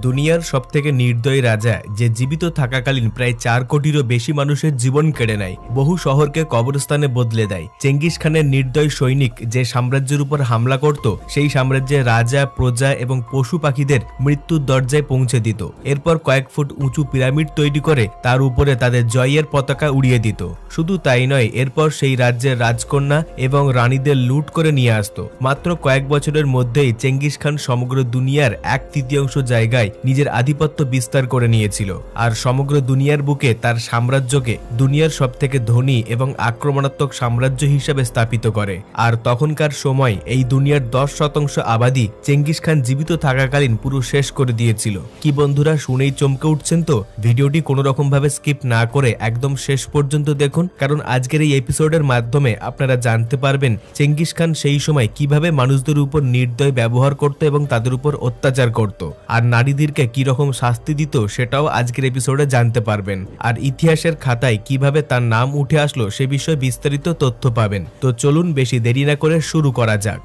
দুনিয়ার সবথেকে নির্দয়ী রাজা যে জীবিত থাকাকালীন প্রায় 4 কোটিরও বেশি মানুষের জীবন কেড়ে নেয়, বহু শহরকে কবরস্থানে বদলে দেয়। চেঙ্গিস খানের নির্দয় সৈনিক যে সাম্রাজ্যের উপর হামলা করত, সেই সাম্রাজ্যের রাজা, প্রজা এবং পশু পাখিদের মৃত্যুর দরজায় পৌঁছে দিত। এরপর কয়েক ফুট উঁচু পিরামিড তৈরি করে তার উপরে তাদের জয়ের পতাকা উড়িয়ে দিত। শুধু তাই নয়, এরপর সেই রাজ্যের রাজকন্যা এবং রানীদের লুট করে নিয়ে আসত। মাত্র কয়েক বছরের মধ্যেই চেঙ্গিস খান সমগ্র দুনিয়ার 1/3 জায়গায় নিজের আধিপত্য বিস্তার করে নিয়েছিল, আর সমগ্র দুনিয়ার বুকে তার সাম্রাজ্যকে দুনিয়ার সবথেকে ধনী এবং আক্রমণাত্মক সাম্রাজ্য হিসেবে স্থাপিত করে। আর তখনকার সময় এই দুনিয়ার 10% আবাদি চেঙ্গিস খান জীবিত থাকাকালীন পুরো শেষ করে দিয়েছিল। কি বন্ধুরা, শুনেই চমকে উঠছেন তো? ভিডিওটি কোনো রকম ভাবে স্কিপ না করে একদম শেষ পর্যন্ত দেখুন, কারণ আজকের এই এপিসোডের মাধ্যমে আপনারা জানতে পারবেন চেঙ্গিস খান সেই সময় কিভাবে মানুষদের উপর নির্দয় ব্যবহার করত এবং তাদের উপর অত্যাচার করত, আর নারীদেরকে কি রকম শাস্তি দিত সেটাও আজকের এপিসোডে জানতে পারবেন। আর ইতিহাসের খাতায় কিভাবে তার নাম উঠে আসলো সে বিষয়ে বিস্তারিত তথ্য পাবেন। তো চলুন বেশি দেরি না করে শুরু করা যাক।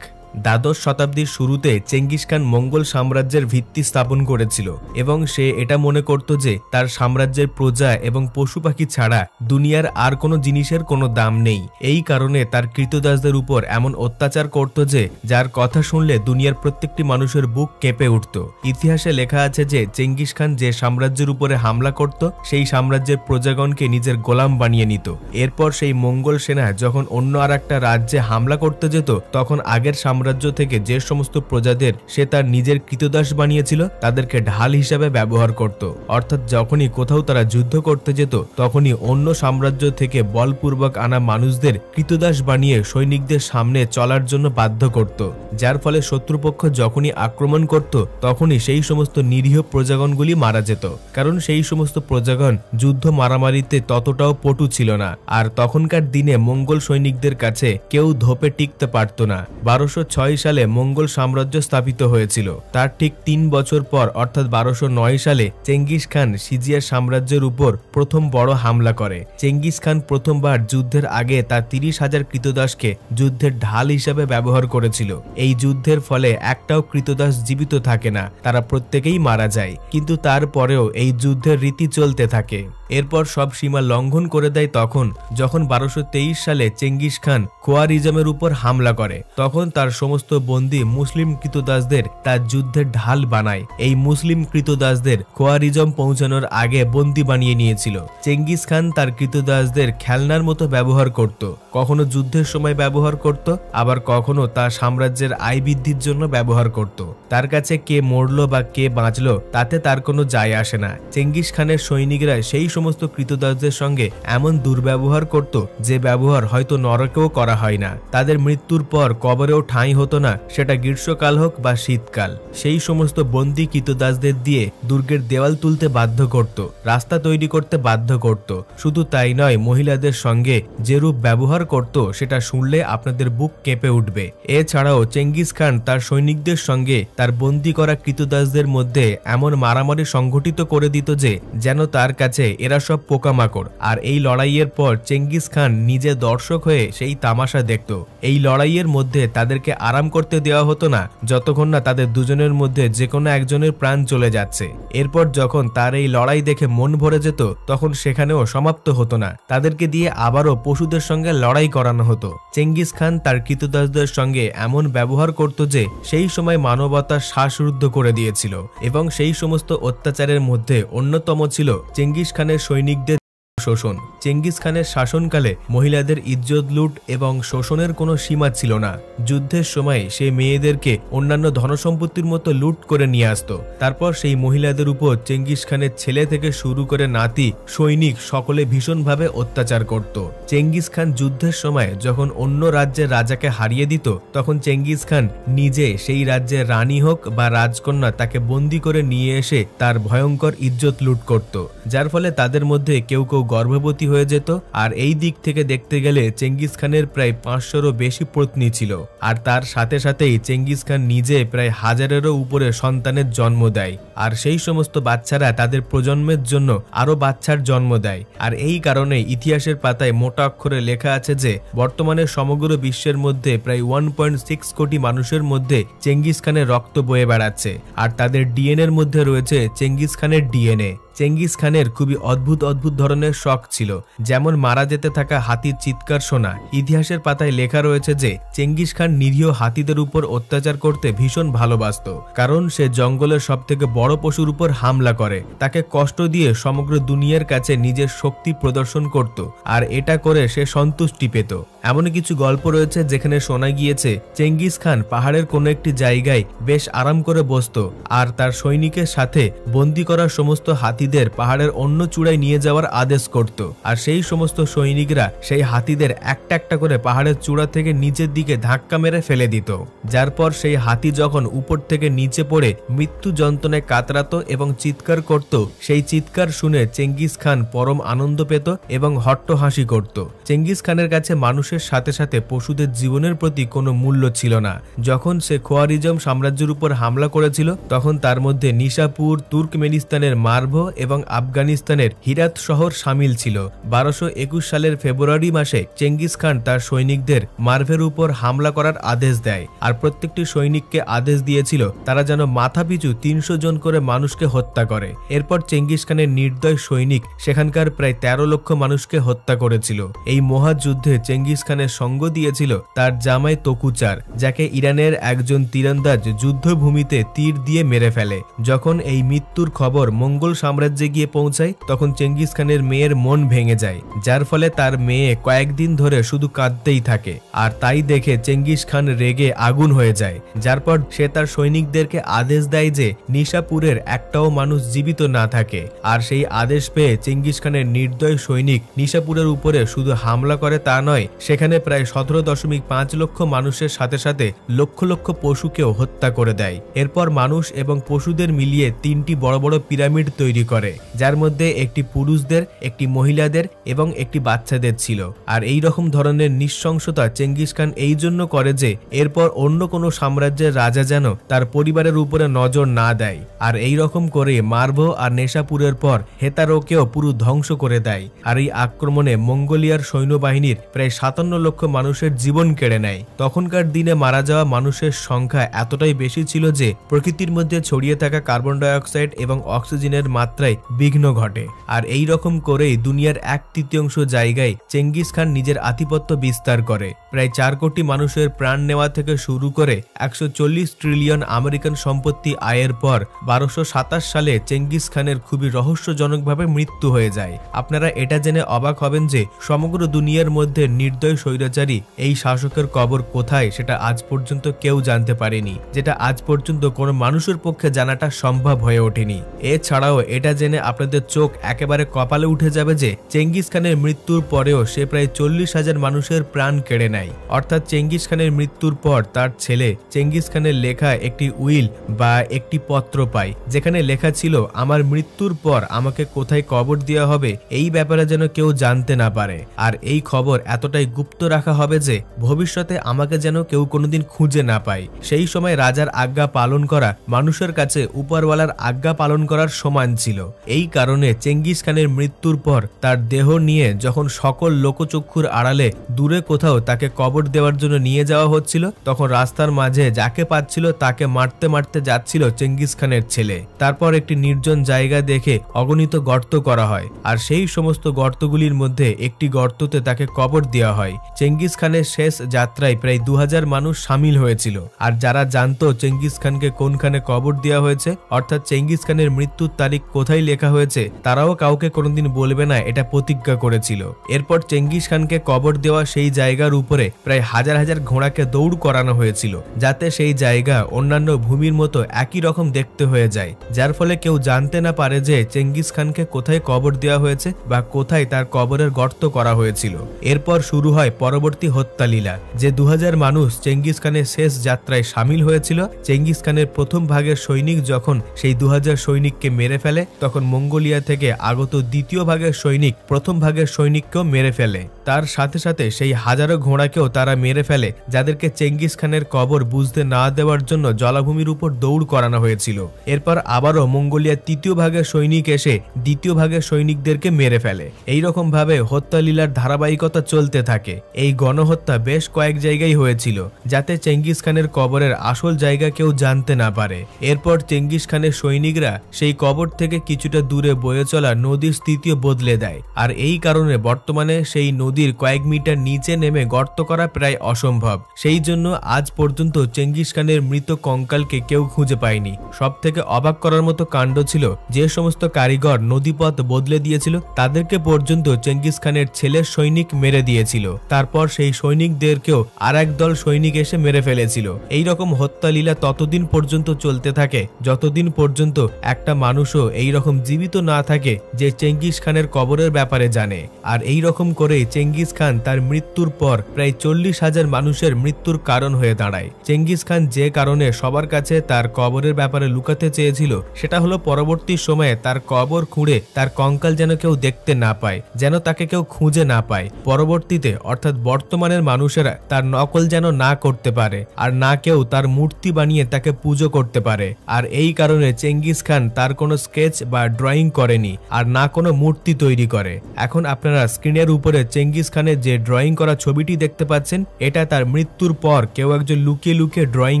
দ্বাদশ শতাব্দীর শুরুতে চেঙ্গিস খান মঙ্গল সাম্রাজ্যের ভিত্তি স্থাপন করেছিল এবং সে এটা মনে করত যে তার সাম্রাজ্যের প্রজা এবং পশু পাখি ছাড়া দুনিয়ার আর কোনো জিনিসের কোনো দাম নেই। এই কারণে তার কৃতদাসদের উপর এমন অত্যাচার করত যে যার কথা শুনলে দুনিয়ার প্রত্যেকটি মানুষের বুক কেঁপে উঠত। ইতিহাসে লেখা আছে যে চেঙ্গিস খান যে সাম্রাজ্যের উপরে হামলা করত, সেই সাম্রাজ্যের প্রজাগণকে নিজের গোলাম বানিয়ে নিত। এরপর সেই মঙ্গল সেনা যখন অন্য আর একটা রাজ্যে হামলা করতে যেত, তখন আগের সাম্রাজ্য থেকে যে সমস্ত প্রজাদের সে তার নিজের কৃতদাস বানিয়েছিল তাদেরকে ঢাল হিসাবে ব্যবহার করত। অর্থাৎ যখনই কোথাও তারা যুদ্ধ করতে যেত, তখনই অন্য সাম্রাজ্য থেকে বলপূর্বক আনা মানুষদের কৃতদাস বানিয়ে সৈনিকদের সামনে চলার জন্য বাধ্য করত, যার ফলে শত্রুপক্ষ যখনই আক্রমণ করত তখনই সেই সমস্ত নিরীহ প্রজাগণগুলি মারা যেত, কারণ সেই সমস্ত প্রজাগণ যুদ্ধ মারামারিতে ততটাও পটু ছিল না। আর তখনকার দিনে মঙ্গল সৈনিকদের কাছে কেউ ধোপে টিকতে পারত না। 1206 সালে মঙ্গল সাম্রাজ্য স্থাপিত হয়েছিল। তার ঠিক 3 বছর পর অর্থাৎ 1209 সালে চেঙ্গিস খান সিজিয়া সাম্রাজ্যের উপর প্রথম বড় হামলা করে। চেঙ্গিস খান প্রথমবার যুদ্ধের আগে তার 30,000 কৃতদাসকে যুদ্ধের ঢাল হিসাবে ব্যবহার করেছিল। এই যুদ্ধের ফলে একটাও কৃতদাস জীবিত থাকে না, তারা প্রত্যেকেই মারা যায়। কিন্তু তারপরেও এই যুদ্ধের রীতি চলতে থাকে। এরপর সব সীমা লঙ্ঘন করে দেয় তখন যখন 1223 সালে চেঙ্গিস খান খোয়ারিজমের উপর হামলা করে। তখন তার সমস্ত বন্দী মুসলিম কৃতদাসদের তার যুদ্ধের ঢাল বানায়। এই মুসলিম কৃতদাসদের খোয়ারিজম পৌঁছানোর আগে বন্দী বানিয়ে নিয়েছিল। চেঙ্গিস খান তার কৃতদাসদের খেলনার মতো ব্যবহার করত, কখনো যুদ্ধের সময় ব্যবহার করত, আবার কখনো তার সাম্রাজ্যের আয় বৃদ্ধির জন্য ব্যবহার করত। তার কাছে কে মরলো বা কে বাঁচলো তাতে তার কোনো যায় আসে না। চেঙ্গিস খানের সৈনিকরা সেই সমস্ত কৃতদাসদের সঙ্গে এমন দুর্ব্যবহার করত যে ব্যবহার হয়তো নরকেও করা হয় না। তাদের মৃত্যুর পর কবরেও ঠাঁই হতো না, সেটা গ্রীষ্মকাল হোক বা শীতকাল। সেই সমস্ত বন্দী কৃতদাসদের দিয়ে দুর্গের দেওয়াল তুলতে বাধ্য করত, রাস্তা তৈরি করতে বাধ্য করত। শুধু তাই নয়, মহিলাদের সঙ্গে যেরূপ ব্যবহার করত সেটা শুনলে আপনাদের বুক কেঁপে উঠবে। এছাড়াও চেঙ্গিস খান তার সৈনিকদের সঙ্গে তার বন্দী করা কৃতদাসদের মধ্যে এমন মারামারি সংঘটিত করে দিত যে যেন তার কাছে এরা সব পোকামাকড়। আর এই লড়াইয়ের পর চেঙ্গিস খান নিজে দর্শক হয়ে সেই তামাশা দেখত। এই লড়াইয়ের মধ্যে তাদেরকে আরাম করতে দেওয়া হতো না যতক্ষণ না তাদের দুজনের মধ্যে যে কোনো একজনের প্রাণ চলে যাচ্ছে। এরপর যখন তার এই লড়াই দেখে মন ভরে যেত, তখন সেখানেও সমাপ্ত হতো না, তাদেরকে দিয়ে আবারও পশুদের সঙ্গে লড়াই করানো হতো। চেঙ্গিস খান তার কৃতদাসদের সঙ্গে এমন ব্যবহার করত যে সেই সময় মানবতার শ্বাসরুদ্ধ করে দিয়েছিল। এবং সেই সমস্ত অত্যাচারের মধ্যে অন্যতম ছিল চেঙ্গিস খানের সৈনিকদের শোষণ। চেঙ্গিস খানের শাসনকালে মহিলাদের ইজ্জত লুট এবং শোষণের কোনো সীমা ছিল না। যুদ্ধের সময় সে মেয়েদেরকে অন্যান্য ধনসম্পত্তির মতো লুট করে নিয়ে আসত। তারপর সেই মহিলাদের উপর চেঙ্গিস খানের ছেলে থেকে শুরু করে নাতি, সৈনিক সকলে ভীষণভাবে অত্যাচার করত। চেঙ্গিস খান যুদ্ধের সময় যখন অন্য রাজ্যের রাজাকে হারিয়ে দিত, তখন চেঙ্গিস খান নিজে সেই রাজ্যের রানী হোক বা রাজকন্যা তাকে বন্দী করে নিয়ে এসে তার ভয়ঙ্কর ইজ্জত লুট করত, যার ফলে তাদের মধ্যে কেউ কেউ গর্ভবতী হয়ে যেত। আর এই দিক থেকে দেখতে গেলে চেঙ্গিস খানের প্রায় 500-রও বেশি পত্নী ছিল। আর তার সাথে সাথেই চেঙ্গিস খান নিজে প্রায় 1000-এরও উপরে সন্তানের জন্ম দেয়। আর সেই সমস্ত বাচ্চারা তাদের প্রজন্মের জন্য আরো বাচ্চার জন্ম দেয়। আর এই কারণে ইতিহাসের পাতায় মোটা অক্ষরে লেখা আছে যে বর্তমানে সমগ্র বিশ্বের মধ্যে প্রায় 1.6 কোটি মানুষের মধ্যে চেঙ্গিস খানের রক্ত বয়ে বেড়াচ্ছে। আর তাদের ডিএনএর মধ্যে রয়েছে চেঙ্গিস খানের ডিএনএ। চেঙ্গিস খানের খুবই অদ্ভুত অদ্ভুত ধরনের শখ ছিল, যেমন মারা যেতে থাকা হাতির চিৎকার শোনা। ইতিহাসের পাতায় লেখা রয়েছে যে চেঙ্গিস খান নিরীহ হাতিদের উপর অত্যাচার করতে ভীষণ ভালোবাসত, কারণ সে জঙ্গলের সবথেকে বড় পশুর উপর হামলা করে, তাকে কষ্ট দিয়ে সমগ্র দুনিয়ার কাছে নিজের শক্তি প্রদর্শন করত। আর এটা করে সে সন্তুষ্টি পেত। এমন কিছু গল্প রয়েছে যেখানে শোনা গিয়েছে চেঙ্গিস খান পাহাড়ের কোনো একটি জায়গায় বেশ আরাম করে বসত আর তার সৈনিকের সাথে বন্দী করা সমস্ত হাতিদের পাহাড়ের অন্য চূড়ায় নিয়ে যাওয়ার আদেশ করত। আর সেই সমস্ত সৈনিকরা সেই হাতিদের একটা একটা করে পাহাড়ের চূড়া থেকে নিচের দিকে ধাক্কা মেরে ফেলে দিত, যার পর সেই হাতি যখন উপর থেকে নিচে পড়ে মৃত্যু যন্ত্রণায় কাতরাতো এবং চিৎকার করত, সেই চিৎকার শুনে চেঙ্গিস খান পরম আনন্দ পেত এবং হট্টহাসি করত। চেঙ্গিস খানের কাছে মানুষের সাথে সাথে পশুদের জীবনের প্রতি কোনো মূল্য ছিল না। যখন সে খোয়ারিজম সাম্রাজ্যের উপর হামলা করেছিল তখন তার মধ্যে নিশাপুর, তুর্কমেনিস্তানের মার্ভ এবং আফগানিস্তানের হিরাত শহর সামিল ছিল। 1221 সালের ফেব্রুয়ারি মাসে চেঙ্গিস খান তার সৈনিকদের মার্ভের উপর হামলা করার আদেশ দেয়। আর প্রত্যেকটি সৈনিককে আদেশ দিয়েছিল তারা যেন মাথাপিছু 300 জন করে মানুষকে হত্যা করে। এরপর চেঙ্গিস খানের নির্দয় সৈনিক সেখানকার প্রায় 13 লক্ষ মানুষকে হত্যা করেছিল। এই মহাযুদ্ধে চেঙ্গিস খানের সঙ্গ দিয়েছিল তার জামাই তকুচার, যাকে ইরানের একজন তীরন্দাজ যুদ্ধভূমিতে তীর দিয়ে মেরে ফেলে। যখন এই মৃত্যুর খবর মঙ্গল সাম্রাজ্যে গিয়ে পৌঁছায় তখন চেঙ্গিস খানের মেয়ের মন ভেঙে যায়, যার ফলে তার মেয়ে কয়েকদিন ধরে শুধু কাঁদতেই থাকে। আর তাই দেখে চেঙ্গিস খান রেগে আগুন হয়ে যায়, যার পর সে তার সৈনিকদেরকে আদেশ দেয় যে নিশাপুরের একটাও মানুষ জীবিত না থাকে। আর সেই আদেশ পেয়ে চেঙ্গিস খানের নির্দয় সৈনিক নিশাপুরের উপরে শুধু হামলা করে তা নয়, সেখানে প্রায় 17.5 লক্ষ মানুষের সাথে সাথে লক্ষ লক্ষ পশুকেও হত্যা করে দেয়। এরপর মানুষ এবং পশুদের মিলিয়ে 3টি বড় বড় পিরামিড তৈরি করে, যার মধ্যে একটি পুরুষদের, একটি মহিলাদের এবং একটি বাচ্চাদের ছিল। আর এই রকম ধরনের নৃশংসতা চেঙ্গিস খান এই জন্য করে যে এরপর অন্য কোনো সাম্রাজ্যের রাজা যেন তার পরিবারের উপরে নজর না দেয়। আর এই রকম করে মার্ভ আর নেশাপুরের পর হেতারোকেও পুরো ধ্বংস করে দেয়। আর এই আক্রমণে মঙ্গোলিয়ার সৈন্যবাহিনীর প্রায় 57 লক্ষ মানুষের জীবন কেড়ে নেয়। তখনকার দিনে মারা যাওয়া মানুষের সংখ্যা এতটাই বেশি ছিল যে প্রকৃতির মধ্যে ছড়িয়ে থাকা কার্বন ডাই অক্সাইড এবং অক্সিজেনের মাত্রায় বিঘ্ন ঘটে। আর এই রকম করেই দুনিয়ার 1/3 জায়গায় চেঙ্গিস খান নিজের আধিপত্য বিস্তার করে। প্রায় 4 কোটি মানুষের প্রাণ নেওয়া থেকে শুরু করে 140 ট্রিলিয়ন আমেরিকান সম্পত্তি আয়ের পর 1227 সালে চেঙ্গিস খানের খুবই রহস্যজনকভাবে মৃত্যু হয়ে যায়। আপনারা এটা জেনে অবাক হবেন যে সমগ্র দুনিয়ার মধ্যে নির্দয় স্বৈরাচারী এই শাসকের কবর কোথায় সেটা আজ পর্যন্ত কেউ জানতে পারেনি, যেটা আজ পর্যন্ত কোনো মানুষের পক্ষে জানাটা সম্ভব হয়ে ওঠেনি। এছাড়াও এটা জেনে আপনাদের চোখ একেবারে কপালে উঠে যাবে যে চেঙ্গিস খানের মৃত্যুর পরেও সে প্রায় 40,000 মানুষের প্রাণ কেড়ে নেয়। অর্থাৎ চেঙ্গিস খানের মৃত্যুর পর তার ছেলে চেঙ্গিস খানের লেখা একটি উইল বা একটি পত্র পায়, যেখানে লেখা ছিল আমার মৃত্যুর পর আমাকে কোথায় কবর দেওয়া হবে এই ব্যাপারে যেন কেউ জানতে না পারে। আর এই খবর এতটাই গুপ্ত রাখা হবে যে ভবিষ্যতে আমাকে যেন কেউ কোনোদিন খুঁজে না পায়। সেই সময় রাজার আজ্ঞা পালন করা মানুষের কাছে উপরওয়ালার আজ্ঞা পালন করার সমান ছিল। এই কারণে চেঙ্গিস খানের মৃত্যুর পর তার দেহ নিয়ে যখন সকল লোকচক্ষুর আড়ালে দূরে কোথাও তাকে কবর দেওয়ার জন্য নিয়ে যাওয়া হচ্ছিল, তখন রাস্তার মাঝে যাকে পাচ্ছিল তাকে মারতে মারতে যাচ্ছিল চেঙ্গিস খানের ছেলে। তারপর একটি নির্জন জায়গা দেখে অগণিত গর্ত করা হয়, আর সেই সমস্ত গর্তগুলির মধ্যে একটি গর্ততে তাকে কবর দেওয়া হয়। চেঙ্গিস খানের শেষ যাত্রায় প্রায় 2000 মানুষ সামিল হয়েছিল। আর যারা জানতো চেঙ্গিস খানকে কোনখানে কবর দেওয়া হয়েছে, অর্থাৎ চেঙ্গিস খানের মৃত্যুর তারিখ কোথায় লেখা হয়েছে, তারাও কাউকে কোনোদিন বলবে না এটা প্রতিজ্ঞা করেছিল। এরপর চেঙ্গিস খানকে কবর দেওয়া সেই জায়গার উপরে প্রায় হাজার হাজার ঘোড়াকে দৌড় করানো হয়েছিল, যাতে সেই জায়গা অন্যান্য ভূমির মতো একই রকম দেখতে হয়ে যায়, যার ফলে কেউ জানতে না পারে যে চেঙ্গিস খানকে কোথায় কবর দেওয়া হয়েছে বা কোথায় তার কবরের গর্ত করা হয়েছিল। এরপর শুরু হয় পরবর্তী হত্যালীলা, যে 2000 মানুষ চেঙ্গিস খানের শেষ যাত্রায় সামিল হয়েছিল। চেঙ্গিস খানের প্রথম ভাগের সৈনিক যখন সেই 2000 সৈনিককে মেরে ফেলে, তখন মঙ্গোলিয়া থেকে আগত দ্বিতীয় ভাগের সৈনিক প্রথম ভাগের সৈনিককেও মেরে ফেলে। তার সাথে সাথে সেই হাজারো ঘোড়াকেও তারা মেরে ফেলে যাদেরকে চেঙ্গিস খানের কবর বুঝতে না দেওয়ার জন্য জলাভূমির উপর দৌড় করানো হয়েছিল। এরপর আবারও মঙ্গোলিয়ার তৃতীয় ভাগের সৈনিক এসে দ্বিতীয় ভাগের সৈনিকদেরকে মেরে ফেলে। এইরকম ভাবে হত্যা লীলার ধারাবাহিকতা চলতে থাকে। এই গণহত্যা বেশ কয়েক জায়গায় হয়েছিল যাতে চেঙ্গিস খানের কবরের আসল জায়গা কেউ জানতে না পারে। এরপর চেঙ্গিস খানের সৈনিকরা সেই কবর থেকে কিছুটা দূরে বয়ে চলা নদীর স্থিতিও বদলে দেয়, আর এই কারণে বর্তমানে সেই নদীর কয়েক মিটার নিচে নেমে গর্ত করা প্রায় অসম্ভব। সেই জন্য আজ পর্যন্ত চেঙ্গিস খানের মৃত কঙ্কালকে কেউ খুঁজে পায়নি। সব থেকে অবাক করার মতো কাণ্ড ছিল, যে সমস্ত কারিগর নদীপথ বদলে দিয়েছিল তাদেরকে পর্যন্ত চেঙ্গিস খানের ছেলের সৈনিক মেরে দিয়েছিল। তারপর সেই সৈনিকদেরকেও আর এক দল সৈনিক এসে মেরে ফেলেছিল। এইরকম হত্যা লীলা ততদিন পর্যন্ত চলতে থাকে যতদিন পর্যন্ত একটা মানুষও এইরকম জীবিত না থাকে যে চেঙ্গিস খানের কবরের ব্যাপারে জানে। আর এই রকম করেই চেঙ্গিস খান তার মৃত্যুর পর প্রায় 40,000 মানুষের মৃত্যুর কারণ হয়ে দাঁড়ায়। চেঙ্গিস খান যে কারণে সবার কাছে তার কবরের ব্যাপারে লুকাতে চেয়েছিল সেটা হলো পরবর্তী সময়ে তার কবর খুঁড়ে তার কঙ্কাল যেন কেউ দেখতে না পায়, যেন তাকে কেউ খুঁজে না পায়। পরবর্তীতে অর্থাৎ বর্তমানের মানুষেরা তার নকল যেন না করতে পারে আর না কেউ তার মূর্তি বানিয়ে তাকে পুজো করতে পারে। আর এই কারণে চেঙ্গিস খান তার কোনো স্কেচ বা ড্রয়িং করেনি আর না কোনো মূর্তি তৈরি করে। এখন আপনারা স্ক্রিনের উপরে চেঙ্গিস খানের যে ড্রয়িং করা ছবিটি দেখতে পাচ্ছেন, এটা তার মৃত্যুর পর কেউ একজন লুকিয়ে লুকিয়ে ড্রয়িং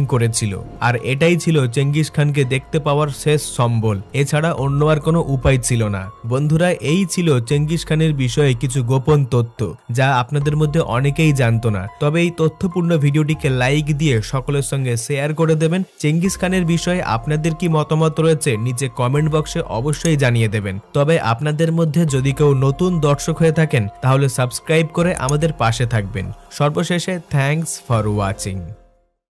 করেছিল। আর এটাই ছিল চেঙ্গিস খানকে দেখতে পাওয়ার শেষ সম্বল, এছাড়া অন্য আর কোনো উপায় ছিল না। বন্ধুরা, এই ছিল চেঙ্গিস খানের বিষয়ে কিছু গোপন তথ্য যা আপনাদের মধ্যে অনেকেই জানতো না। তবে এই তথ্যপূর্ণ ভিডিওটিকে লাইক দিয়ে সকলের সঙ্গে শেয়ার করে দেবেন। চেঙ্গিস খানের বিষয়ে আপনাদের কি মতামত রয়েছে নিচে কমেন্ট বক্সে অবশ্যই জানিয়ে দেবেন। তবে আপনাদের মধ্যে যদি কেউ নতুন দর্শক হয়ে থাকেন তাহলে সাবস্ক্রাইব করে আমাদের পাশে থাকবেন। সর্বশেষে থ্যাঙ্কস ফর ওয়াচিং।